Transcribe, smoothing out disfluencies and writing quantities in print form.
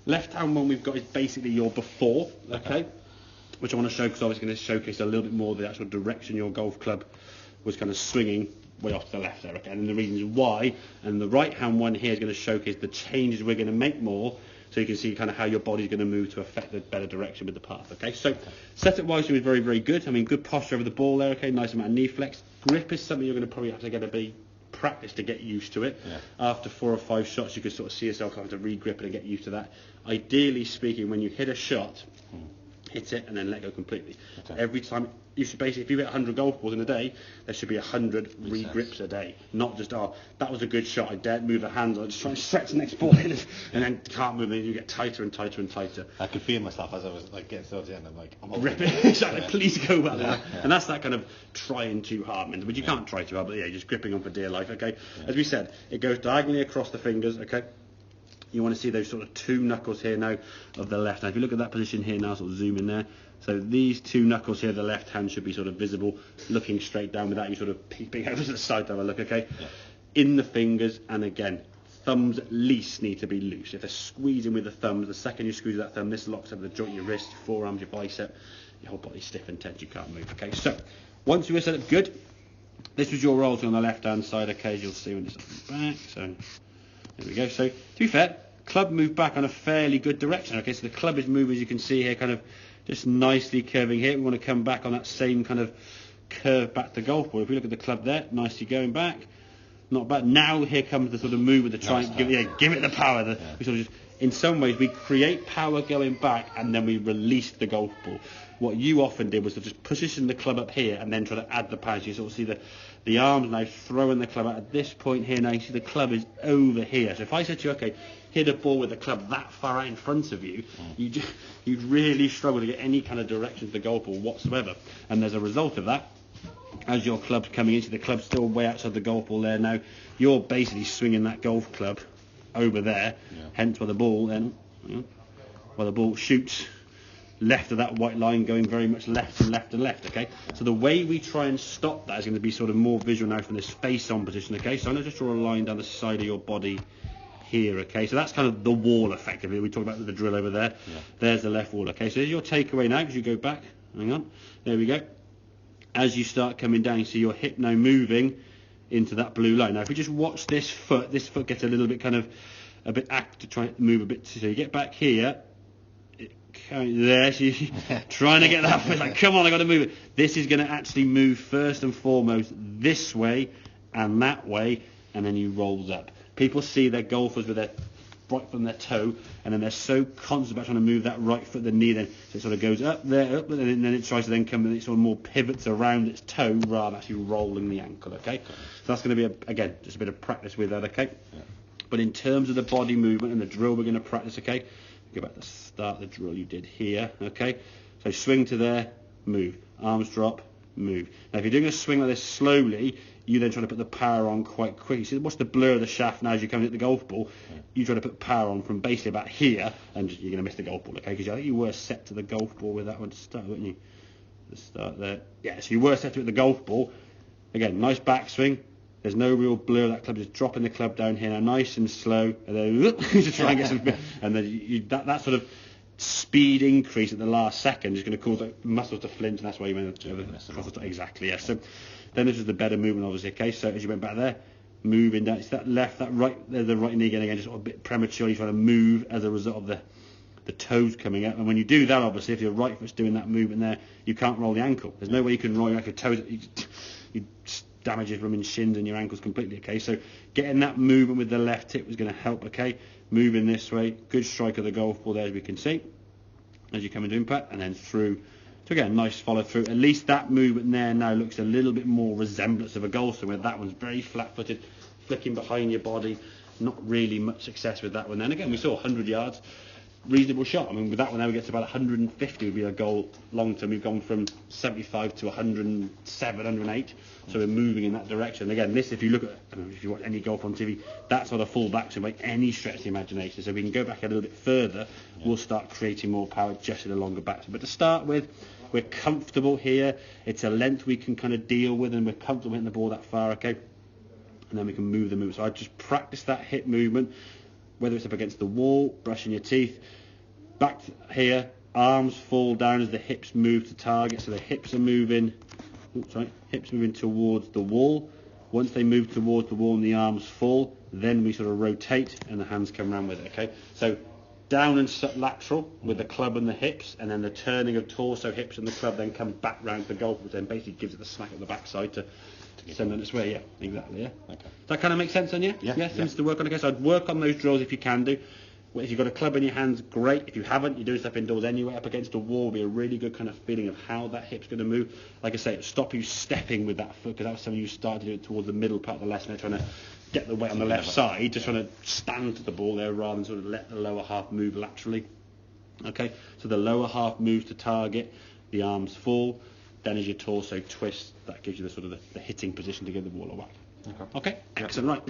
Left hand one we've got is basically your before, okay? Which I want to show because I was going to showcase a little bit more of the actual direction your golf club was kind of swinging way off to the left there, okay? And the reasons why, and the right hand one here is going to showcase the changes we're going to make more, so you can see kind of how your body's going to move to affect the better direction with the path, okay? So setup wise, it was very, very good. I mean, good posture over the ball there, okay? Nice amount of knee flex. Grip is something you're going to probably have to get a bit practice to get used to it. After 4 or 5 shots, you could sort of see yourself having to re-grip it and get used to that. Ideally speaking, when you hit a shot, hit it and then let go completely. Every time, you should basically, if you hit 100 golf balls in a day, there should be 100 re-grips a day. Not just, oh, that was a good shot, I daren't move the hands, I just try and stretch the next ball in, and then can't move, and you get tighter and tighter and tighter. I could feel myself as I was like getting towards the end, I'm like, I'm ripping. Exactly, please go back there. And that's that kind of trying too hard, but you can't try too hard, but yeah, just gripping on for dear life, okay? As we said, it goes diagonally across the fingers, okay? You want to see those sort of 2 knuckles here now of the left hand. If you look at that position here now, sort of zoom in there. So these 2 knuckles here, the left hand should be sort of visible, looking straight down without you sort of peeping over to the side to have a look, okay? In the fingers, and again, thumbs at least need to be loose. If they're squeezing with the thumbs, the second you squeeze that thumb, this locks up the joint, your wrist, your forearms, your bicep, your whole body's stiff and tense, you can't move, okay? So, once you were set up good, this was your roll on the left hand side, okay, as you'll see when it's back, so... There we go. So, to be fair, club moved back on a fairly good direction. Okay, so the club is moving, as you can see here, kind of just nicely curving here. We want to come back on that same kind of curve back to golf ball. If we look at the club there, nicely going back. Not bad. Now here comes the sort of move with the try and give it the power. We sort of just, in some ways, we create power going back and then we release the golf ball. What you often did was to just position the club up here and then try to add the power. So you sort of see the arms now throwing the club out. At this point here now, you see the club is over here. So if I said to you, okay, hit a ball with the club that far out in front of you, you'd really struggle to get any kind of direction to the golf ball whatsoever. And as a result of that, as your club's coming into the club still way outside the golf ball there now, you're basically swinging that golf club over there, hence where the ball then, where the ball shoots left of that white line, going very much left and left and left, okay? So the way we try and stop that is going to be sort of more visual now from this face-on position, okay? So I'm going to just draw a line down the side of your body here, okay? So that's kind of the wall, effectively. We talked about the drill over there. There's the left wall, okay? So here's your takeaway now, because you go back. Hang on. There we go. As you start coming down, you see your hip now moving into that blue line. Now, if we just watch this foot gets a little bit kind of a bit active to try and move a bit. So you get back here. There, she's trying to get that foot, like, come on, I got to move it. This is going to actually move first and foremost this way and that way, and then you rolls up. People see their golfers with their right from their toe, and then they're so conscious about trying to move that right foot, the knee, then so it sort of goes up there, up, and then it tries to then come, and it sort of more pivots around its toe rather than actually rolling the ankle, okay? So that's going to be, again, just a bit of practice with that, okay? But in terms of the body movement and the drill we're going to practice, okay? Go back to start the drill you did here, okay? So swing to there, move. Arms drop, move. Now if you're doing a swing like this slowly, you then try to put the power on quite quickly. See, watch the blur of the shaft now as you come hit the golf ball. You try to put power on from basically about here, and you're going to miss the golf ball, okay? Because I think you were set to the golf ball with that one to start, weren't you? To start there. Yeah, so you were set to hit the golf ball. Again, nice backswing. There's no real blur. That club is dropping the club down here now, nice and slow, and then to try and get some, and then that sort of speed increase at the last second is going to cause the muscles to flinch, and that's why you went exactly. Yeah. So then this is the better movement, obviously. Okay. So as you went back there, moving down, it's that left, that right. There's the right knee again, just sort of a bit prematurely trying to move as a result of the toes coming up. And when you do that, obviously, if your right foot's doing that movement there, you can't roll the ankle. There's no way you can roll your toes. You damage your blooming shins and your ankles completely, okay? So getting that movement with the left hip was going to help, okay? Moving this way, good strike of the golf ball there, as we can see, as you come into impact, and then through. So again, nice follow through. At least that movement there now looks a little bit more resemblance of a golf swing, where that one's very flat-footed, flicking behind your body. Not really much success with that one. Then again, we saw 100 yards. Reasonable shot. I mean, with that one now we get to about 150 would be a goal long term. We've gone from 75 to 107, 108. So we're moving in that direction. Again, this, if you look at, I don't know if you watch any golf on TV, that's not a full backswing by any stretch of the imagination. So if we can go back a little bit further, we'll start creating more power just in a longer backswing. But to start with, we're comfortable here. It's a length we can kind of deal with, and we're comfortable hitting the ball that far, okay? And then we can move the move. So I just practice that hip movement. whether it's up against the wall, brushing your teeth. Back here, arms fall down as the hips move to target, so the hips are moving. Hips moving towards the wall. Once they move towards the wall and the arms fall, then we sort of rotate and the hands come around with it. Okay, so down and lateral with the club and the hips, and then the turning of torso, hips and the club then come back round to the golf, which then basically gives it the smack at the backside to send it this way. Yeah, exactly. Yeah. Okay. Does that kind of make sense on you? Yeah. Seems to work on. Okay, so I'd work on those drills if you can do. Well, if you've got a club in your hands, great. If you haven't, you're doing stuff indoors anyway, up against a wall, will be a really good kind of feeling of how that hip's going to move. Like I say, it'll stop you stepping with that foot, because that was something you started to do it towards the middle part of the lesson, trying to get the weight on the left side, just trying to stand to the ball there rather than sort of let the lower half move laterally. Okay, so the lower half moves to target, the arms fall, then as your torso twists, that gives you the sort of the hitting position to give the ball a whack. Okay, excellent, right.